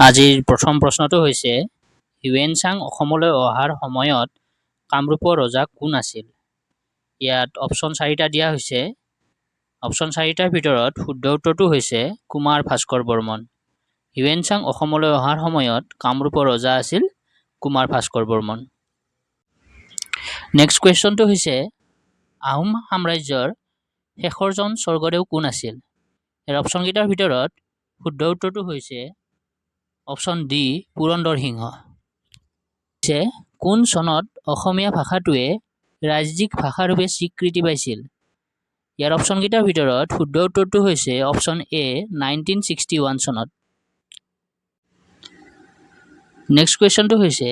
আজিৰ প্ৰথম প্ৰশ্নটো হৈছে হিউৱেন চাং অসমলৈ অহাৰ সময়ত কামৰূপৰ ৰজা কোন আছিল? ইয়াত অপশ্যন 4টা দিয়া হৈছে। অপশ্যন 4টাৰ ভিতৰত শুদ্ধ উত্তৰটো হৈছে কুমাৰ ভাস্কৰ বৰ্মন। হিউৱেন-চাং অসমলৈ অহাৰ সময়ত কামৰূপৰ ৰজা আছিল কুমাৰ ভাস্কৰ বৰ্মন। নেক্সট কুৱেশ্যনটো হৈছে আহোম সাম্ৰাজ্যৰ শেষৰজন স্বৰ্গদেউ কোন আছিল? ইয়াৰ অপশ্যনকেইটাৰ ভিতৰত শুদ্ধ উত্তৰটো হৈছে অপশ্যন ডি পুৰন্দৰ সিংহ। কোন চনত অসমীয়া ভাষাটোৱে ৰাজ্যিক ভাষাৰূপে স্বীকৃতি পাইছিল? ইয়াৰ অপশ্যনকেইটাৰ ভিতৰত শুদ্ধ উত্তৰটো হৈছে অপশ্যন এ 1961 চনত। নেক্সট কুৱেশ্যনটো হৈছে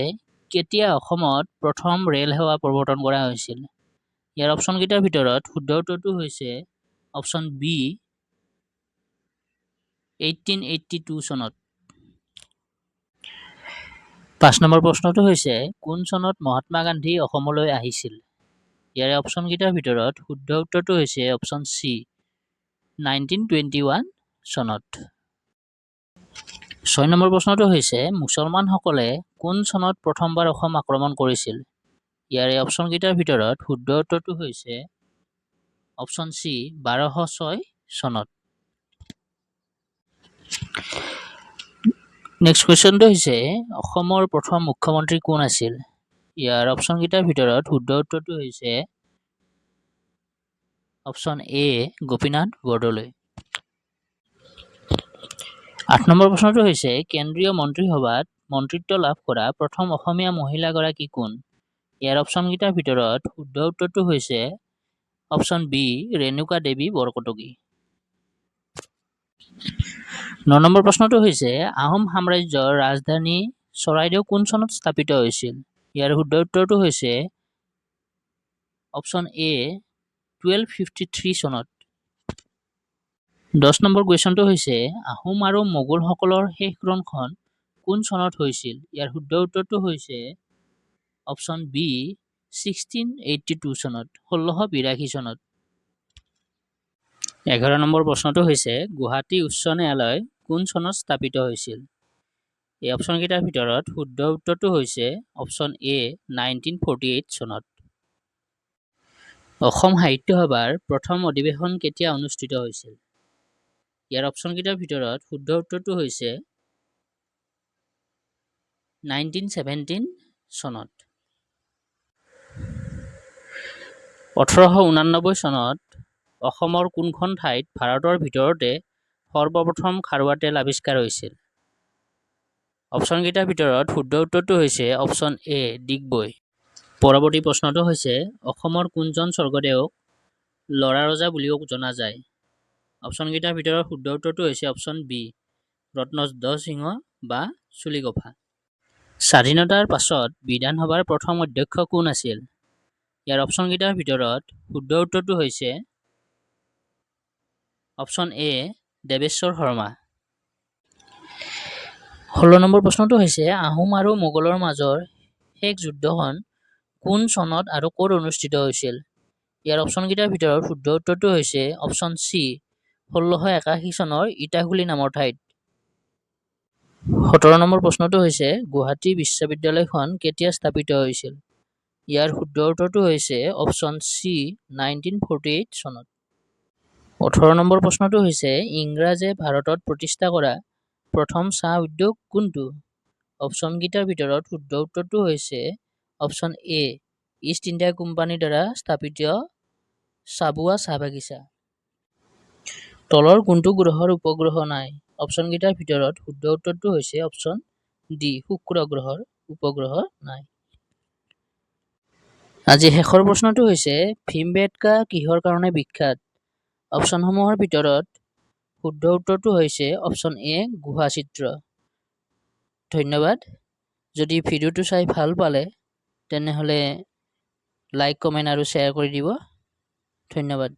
কেতিয়া অসমত প্ৰথম ৰেল সেৱা প্ৰৱৰ্তন কৰা হৈছিল? ইয়াৰ অপশ্যনকেইটাৰ ভিতৰত শুদ্ধ উত্তৰটো হৈছে অপশ্যন বি 1882 চনত। 5 নম্বৰ প্ৰশ্নটো হৈছে কোন চনত মহাত্মা গান্ধী অসমলৈ আহিছিল? ইয়াৰে অপশ্যনকেইটাৰ ভিতৰত শুদ্ধ উত্তৰটো হৈছে অপশ্যন চি 1921 চনত। 6 নম্বৰ প্ৰশ্নটো হৈছে মুছলমানসকলে কোন চনত প্ৰথমবাৰ অসম আক্ৰমণ কৰিছিল? ইয়াৰে অপশ্যনকেইটাৰ ভিতৰত শুদ্ধ উত্তৰটো হৈছে অপশ্যন চি 1206 চনত। নেক্সট কুৱেশ্যনটো হৈছে অসমৰ প্ৰথম মুখ্যমন্ত্ৰী কোন আছিল? ইয়াৰ অপশ্যনকেইটাৰ ভিতৰত শুদ্ধ উত্তৰটো হৈছে অপশ্যন এ গোপীনাথ বৰদলৈ। 8 নম্বৰ প্ৰশ্নটো হৈছে কেন্দ্ৰীয় মন্ত্ৰীসভাত মন্ত্ৰিত্ব লাভ কৰা প্ৰথম অসমীয়া মহিলাগৰাকী কোন? ইয়াৰ অপশ্যনকেইটাৰ ভিতৰত শুদ্ধ উত্তৰটো হৈছে অপশ্যন বি ৰেণুকা দেৱী বৰকটকী। 9 নম্বৰ প্ৰশ্নটো হৈছে আহোম সাম্ৰাজ্যৰ ৰাজধানী চৰাইদেউ কোন চনত স্থাপিত হৈছিল? ইয়াৰ শুদ্ধ উত্তৰটো হৈছে অপশ্যন এ 1253 চনত। 10 নম্বৰ কুৱেশ্যনটো হৈছে আহোম আৰু মোগলসকলৰ শেষ ৰণখন কোন চনত হৈছিল? ইয়াৰ শুদ্ধ উত্তৰটো হৈছে অপশ্যন বি 1682 চনত 1682 চনত। 11 নম্বৰ প্ৰশ্নটো হৈছে গুৱাহাটী উচ্চ ন্যায়ালয় কোন চনত স্থাপিত হৈছিল? এই অপশ্যনকেইটাৰ ভিতৰত শুদ্ধ উত্তৰটো হৈছে অপশ্যন এ 1948 চনত। অসম সাহিত্য সভাৰ প্ৰথম অধিৱেশন কেতিয়া অনুষ্ঠিত হৈছিল? ইয়াৰ অপশ্যনকেইটাৰ ভিতৰত শুদ্ধ উত্তৰটো হৈছে 1917 চনত। 1889 চনত অসমৰ কোনখন ঠাইত ভাৰতৰ ভিতৰতে সৰ্বপ্ৰথম খাৰুৱা তেল আৱিষ্কাৰ হৈছিল? অপশ্যনকেইটাৰ ভিতৰত শুদ্ধ উত্তৰটো হৈছে অপশ্যন এ ডিগবৈ। পৰৱৰ্তী প্ৰশ্নটো হৈছে অসমৰ কোনজন স্বৰ্গদেউক লৰা ৰজা বুলিও জনা যায়? অপশ্যনকেইটাৰ ভিতৰত শুদ্ধ উত্তৰটো হৈছে অপশ্যন বি ৰত্নধ্বজ সিংহ বা চুলিগোফা। স্বাধীনতাৰ পাছত বিধানসভাৰ প্ৰথম অধ্যক্ষ কোন আছিল? ইয়াৰ অপশ্যনকেইটাৰ ভিতৰত শুদ্ধ উত্তৰটো হৈছে option A Debeswar Sharma. 16 number প্ৰশ্নটো হৈছে আহোম আৰু মোগলৰ মাজৰ শেষ যুদ্ধখন কোন চনত আৰু ক'ত অনুষ্ঠিত হৈছিল? ইয়াৰ অপশ্যনকেইটাৰ ভিতৰত শুদ্ধ উত্তৰটো হৈছে অপশ্যন চি 1681 চনৰ ইটাখুলি নামৰ ঠাইত। 17 নম্বৰ প্ৰশ্নটো হৈছে গুৱাহাটী বিশ্ববিদ্যালয়খন কেতিয়া স্থাপিত হৈছিল? ইয়াৰ শুদ্ধ উত্তৰটো হৈছে অপশ্যন চি 1948 চনত। 18 নম্বৰ প্ৰশ্নটো হৈছে ইংৰাজে ভাৰতত প্ৰতিষ্ঠা কৰা প্ৰথম চাহ উদ্যোগ কোনটো? অপশ্যনকেইটাৰ ভিতৰত শুদ্ধ উত্তৰটো হৈছে অপশ্যন এ ইষ্ট ইণ্ডিয়া কোম্পানীৰ দ্বাৰা স্থাপিত চাবুৱা চাহ বাগিচা। তলৰ কোনটো গ্ৰহৰ উপগ্ৰহ নাই? অপশ্যনকেইটাৰ ভিতৰত শুদ্ধ উত্তৰটো হৈছে অপশ্যন ডি শুক্ৰ গ্ৰহৰ উপগ্ৰহ নাই। আজি শেষৰ প্ৰশ্নটো হৈছে ভীমবেটকা কিহৰ কাৰণে বিখ্যাত? অপশ্যনসমূহৰ ভিতৰত শুদ্ধ উত্তৰটো হৈছে অপশ্যন এ গুহা চিত্ৰ। ধন্যবাদ। যদি ভিডিঅ'টো চাই ভাল পালে তেনেহ'লে লাইক কমেণ্ট আৰু শ্বেয়াৰ কৰি দিব। ধন্যবাদ।